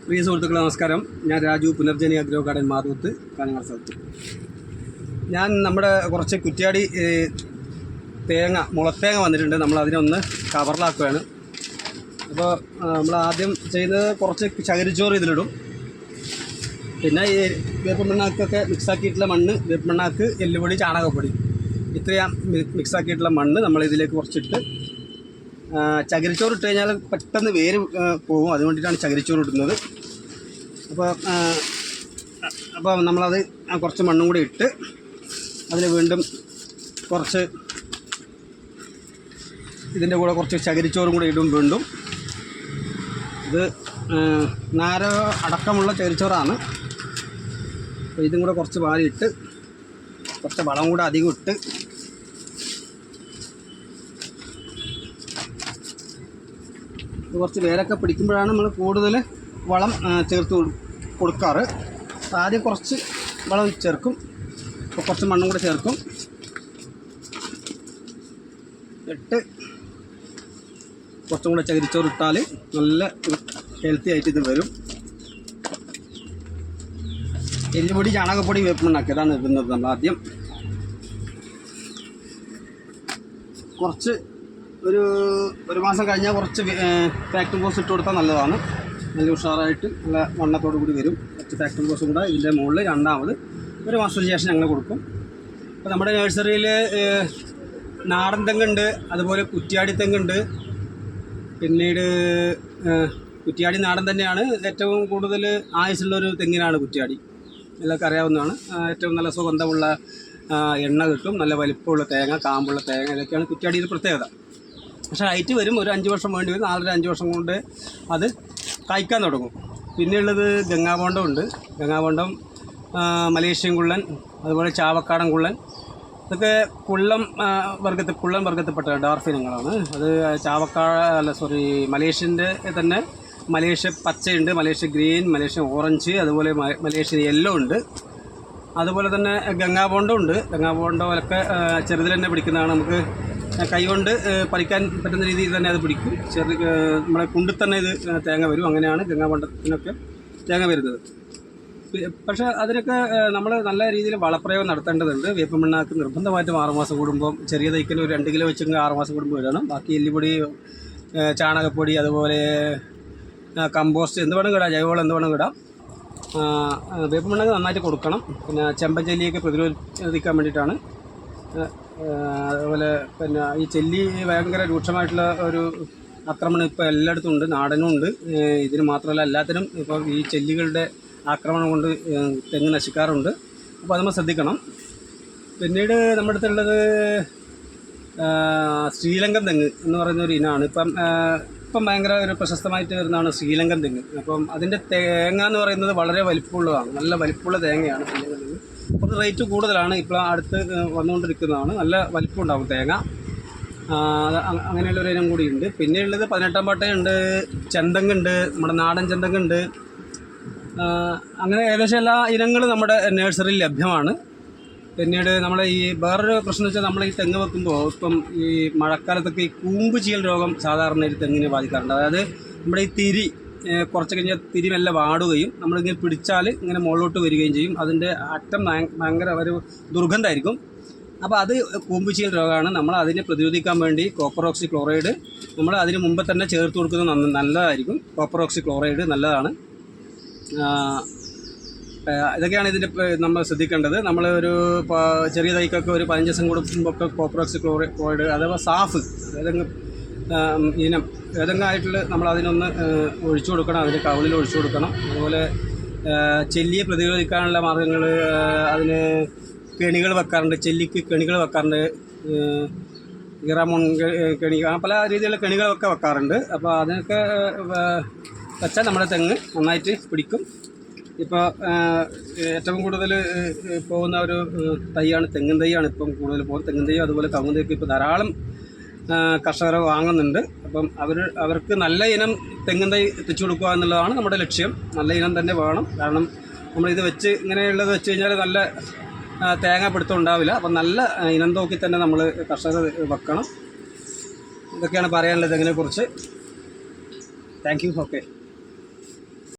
പ്രിയ സുഹൃത്തുക്കളെ നമസ്കാരം. ഞാൻ രാജു, പുനർജനി അഗ്രോ ഗാർഡൻ, മാതൂത്ത്, കാഞ്ഞങ്ങാട് സ്ഥലത്ത്. ഞാൻ നമ്മുടെ കുറച്ച് കുറ്റ്യാടി മുളത്തേങ്ങ വന്നിട്ടുണ്ട്. നമ്മൾ അതിനൊന്ന് കവറിലാക്കുകയാണ്. അപ്പോൾ നമ്മൾ ആദ്യം ചെയ്യുന്നത് കുറച്ച് ചകിരിച്ചോറ് ഇതിലിടും. പിന്നെ ഈ വേപ്പിൻ പിണ്ണാക്കൊക്കെ മിക്സാക്കിയിട്ടുള്ള മണ്ണ്, വേപ്പിൻ പിണ്ണാക്ക്, എല്ലുപൊടി, ചാണകപ്പൊടി ഇത്രയും മിക്സാക്കിയിട്ടുള്ള മണ്ണ് നമ്മൾ ഇതിലേക്ക് കുറച്ചിട്ട് ചകിരിച്ചോറ് ഇട്ട് കഴിഞ്ഞാൽ പെട്ടെന്ന് വേര് പോകും. അതുകൊണ്ടിട്ടാണ് ചകിരിച്ചോറ് ഇടുന്നത്. അപ്പോൾ നമ്മളത് കുറച്ച് മണ്ണും കൂടി ഇട്ട് അതിൽ വീണ്ടും കുറച്ച് ഇതിൻ്റെ കൂടെ കുറച്ച് ചകിരിച്ചോറും കൂടി ഇടും. വീണ്ടും ഇത് നാര അടക്കമുള്ള ചകിരിച്ചോറാണ്. അപ്പോൾ ഇതും കൂടെ കുറച്ച് വാരിയിട്ട് കുറച്ച് വളം കൂടെ അധികം ഇട്ട് കുറച്ച് വേരൊക്കെ പിടിക്കുമ്പോഴാണ് നമ്മൾ കൂടുതൽ വളം ചേർത്ത് കൊടുക്കാറ്. ആദ്യം കുറച്ച് വളം ചേർക്കും, അപ്പോൾ കുറച്ച് മണ്ണും കൂടെ ചേർക്കും. ഇട്ട് കുറച്ചും കൂടെ ചകിരിച്ചോറ് ഇട്ടാൽ നല്ല ഹെൽത്തി ആയിട്ട് ഇത് വരും. എല്ലുപൊടി, ചാണകപ്പൊടി, വേപ്പിൻ ഇതാണ് ഇടുന്നത്. നമ്മൾ ആദ്യം കുറച്ച് ഒരു മാസം കഴിഞ്ഞാൽ കുറച്ച് ഫാക്ടറി കോസ് ഇട്ട് കൊടുത്താൽ നല്ലതാണ്. നല്ല ഉഷാറായിട്ട് നല്ല വണ്ണത്തോടു കൂടി വരും. കുറച്ച് ഫാക്ടറി കോസും കൂടെ ഇതിൻ്റെ മുകളിൽ രണ്ടാമത് ഒരു മാസത്തിന് ശേഷം ഞങ്ങൾ കൊടുക്കും. അപ്പോൾ നമ്മുടെ നഴ്സറിയിൽ നാടൻ തെങ്ങുണ്ട്, അതുപോലെ കുറ്റ്യാടി തെങ്ങുണ്ട്. പിന്നീട് കുറ്റ്യാടി നാടൻ തന്നെയാണ്. ഏറ്റവും കൂടുതൽ ആയുസുള്ളൊരു തെങ്ങിനാണ് കുറ്റ്യാടി. എല്ലാവർക്കും അറിയാവുന്നതാണ്. ഏറ്റവും നല്ല സുഗന്ധമുള്ള എണ്ണ കിട്ടും, നല്ല വലിപ്പമുള്ള തേങ്ങ, കാമ്പുള്ള തേങ്ങ, ഇതൊക്കെയാണ് കുറ്റ്യാടിയുടെ പ്രത്യേകത. പക്ഷേ ഹൈറ്റ് വരും, ഒരു 5 വർഷം വേണ്ടി വരും. 4-5 വർഷം കൊണ്ട് അത് കായ്ക്കാൻ തുടങ്ങും. പിന്നെയുള്ളത് ഗംഗാബോണ്ടം ഉണ്ട്. ഗംഗാബോണ്ടം, മലേഷ്യൻ കുള്ളൻ, അതുപോലെ ചാവക്കാടൻ കുള്ളൻ, ഇതൊക്കെ കുള്ളൻ വർഗത്തിൽപ്പെട്ട ഡാർഫ് ഇനങ്ങളാണ്. അത് മലേഷ്യൻ്റെ തന്നെ മലേഷ്യ പച്ചയുണ്ട്, മലേഷ്യ ഗ്രീൻ, മലേഷ്യ ഓറഞ്ച്, അതുപോലെ മലേഷ്യ യെല്ലോ ഉണ്ട്. അതുപോലെ തന്നെ ഗംഗാബോണ്ടം ഉണ്ട്. ഗംഗാബോണ്ടമൊക്കെ ചെറുതിൽ തന്നെ പിടിക്കുന്നതാണ്. നമുക്ക് കൈകൊണ്ട് പറിക്കാൻ പറ്റുന്ന രീതിയിൽ തന്നെ അത് പിടിക്കും. നമ്മളെ കുണ്ടിൽ തന്നെ ഇത് തേങ്ങ വരും. അങ്ങനെയാണ് ഗംഗാബോണ്ടത്തിനൊക്കെ തേങ്ങ വരുന്നത്. പക്ഷേ അതിനൊക്കെ നമ്മൾ നല്ല രീതിയിൽ വളപ്രയോഗം നടത്തേണ്ടതുണ്ട്. വേപ്പിൻ പിണ്ണാക്ക് നിർബന്ധമായിട്ടും 6 മാസം കൂടുമ്പോൾ, ചെറിയ തൈക്കിൽ ഒരു 2 കിലോ വെച്ചെങ്കിൽ 6 മാസം കൂടുമ്പോൾ ഇടണം. ബാക്കി എല്ലുപൊടി, ചാണകപ്പൊടി, അതുപോലെ കമ്പോസ്റ്റ് എന്ത് വേണം ഇടാം, ജൈവവളം എന്ത് വേണം ഇടാം. വേപ്പിൻ പിണ്ണാക്ക് നന്നായിട്ട് കൊടുക്കണം. പിന്നെ ചെമ്പഞ്ചെല്ലിയൊക്കെ പ്രതിരോധിക്കാൻ വേണ്ടിയിട്ടാണ്. അതുപോലെ പിന്നെ ഈ ചെല്ലി ഭയങ്കര രൂക്ഷമായിട്ടുള്ള ഒരു ആക്രമണം ഇപ്പോൾ എല്ലായിടത്തും ഉണ്ട്, നാടനും ഉണ്ട്. ഇതിന് മാത്രമല്ല എല്ലാത്തിനും ഇപ്പോൾ ഈ ചെല്ലികളുടെ ആക്രമണം കൊണ്ട് തെങ്ങ് നശിക്കാറുണ്ട്. അപ്പോൾ അത് നമ്മൾ ശ്രദ്ധിക്കണം. പിന്നീട് നമ്മുടെ അടുത്തുള്ളത് ശ്രീലങ്കൻ തെങ്ങ് എന്ന് പറയുന്നൊരു ഇനമാണ്. ഇപ്പം ഭയങ്കര ഒരു പ്രശസ്തമായിട്ട് വരുന്നതാണ് ശ്രീലങ്കൻ തെങ്ങ്. അപ്പം അതിൻ്റെ തേങ്ങ എന്ന് പറയുന്നത് വളരെ വലിപ്പമുള്ളതാണ്. നല്ല വലിപ്പമുള്ള തേങ്ങയാണ് ശ്രീലങ്കൻ തെങ്ങ്. കുറച്ച് റേറ്റ് കൂടുതലാണ്. ഇപ്പോൾ അടുത്ത് വന്നുകൊണ്ടിരിക്കുന്നതാണ്. നല്ല വലിപ്പം ഉണ്ടാകും തേങ്ങ. അങ്ങനെയുള്ളൊരു ഇനം കൂടിയുണ്ട്. പിന്നെയുള്ളത് 18 പാട്ടയുണ്ട്, ചെന്തെങ്ങുണ്ട്, നമ്മുടെ നാടൻ ചെന്തെങ്ങുണ്ട്. അങ്ങനെ ഏകദേശം എല്ലാ ഇനങ്ങളും നമ്മുടെ നഴ്സറിയിൽ ലഭ്യമാണ്. പിന്നീട് നമ്മൾ ഈ വേറൊരു പ്രശ്നം വെച്ചാൽ നമ്മൾ ഈ തെങ്ങ് വെക്കുമ്പോൾ ഇപ്പം ഈ മഴക്കാലത്തൊക്കെ ഈ കൂമ്പ് ചീയൽ രോഗം സാധാരണ ഒരു തെങ്ങിനെ ബാധിക്കാറുണ്ട്. അതായത് നമ്മുടെ ഈ തിരി കുറച്ച് കഴിഞ്ഞാൽ തിരി മെല്ലെ വാടുകയും നമ്മളിങ്ങനെ പിടിച്ചാൽ ഇങ്ങനെ മുകളിലോട്ട് വരികയും ചെയ്യും. അതിൻ്റെ അറ്റം ഭയങ്കര ഒരു ദുർഗന്ധമായിരിക്കും. അപ്പോൾ അത് കൂമ്പ് ചീയൽ രോഗമാണ്. നമ്മൾ അതിനെ പ്രതിരോധിക്കാൻ വേണ്ടി കോപ്പർ ഓക്സി ക്ലോറൈഡ് നമ്മൾ അതിന് മുമ്പ് തന്നെ ചേർത്ത് കൊടുക്കുന്നത് നല്ലതായിരിക്കും. കോപ്പർ ഓക്സി ക്ലോറൈഡ് നല്ലതാണ്. ഇതൊക്കെയാണ് ഇതിൻ്റെ നമ്മൾ ശ്രദ്ധിക്കേണ്ടത്. നമ്മൾ ഒരു ചെറിയ തൈക്കൊക്കെ ഒരു 15 ദിവസം കൂടുമ്പോഴൊക്കെ കോപ്പർ ഓക്സി ക്ലോറൈഡ് അഥവാ സാഫ് ഏതെങ്കിലും ആയിട്ടുള്ള നമ്മൾ അതിനൊന്ന് ഒഴിച്ചു കൊടുക്കണം. അതിന് കവളിൽ ഒഴിച്ചു കൊടുക്കണം. അതുപോലെ ചെല്ലിയെ പ്രതിരോധിക്കാനുള്ള മാർഗ്ഗങ്ങൾ, അതിന് കെണികൾ വെക്കാറുണ്ട്. ചെല്ലിക്ക് കെണികൾ വെക്കാറുണ്ട്. ഇറാമോൺ കെണി, പല രീതിയിലുള്ള കെണികളൊക്കെ വെക്കാറുണ്ട്. അപ്പോൾ അതിനൊക്കെ വെച്ചാൽ നമ്മുടെ തെങ്ങ് നന്നായിട്ട് പിടിക്കും. ഇപ്പോൾ ഏറ്റവും കൂടുതൽ പോകുന്ന ഒരു തൈയാണ് തെങ്ങിൻ തൈയാണ് ഇപ്പം കൂടുതൽ പോകുന്നത്. തെങ്ങിൻ തൈയും അതുപോലെ കവുങ്ങ് തൈക്ക് ഇപ്പോൾ ധാരാളം കർഷകർ വാങ്ങുന്നുണ്ട്. അപ്പം അവർക്ക് നല്ല ഇനം തെങ്ങിൻ തൈ എത്തിച്ചു കൊടുക്കുക എന്നുള്ളതാണ് നമ്മുടെ ലക്ഷ്യം. നല്ല ഇനം തന്നെ വേണം. കാരണം നമ്മളിത് ഇങ്ങനെയുള്ളത് വെച്ച് കഴിഞ്ഞാൽ നല്ല തേങ്ങ പിടുത്തം ഉണ്ടാവില്ല. അപ്പം നല്ല ഇനം നോക്കി തന്നെ നമ്മൾ കർഷകർ വെക്കണം. ഇതൊക്കെയാണ് പറയാനുള്ളത് ഇതിനെക്കുറിച്ച്. Thank you. ഓക്കെ.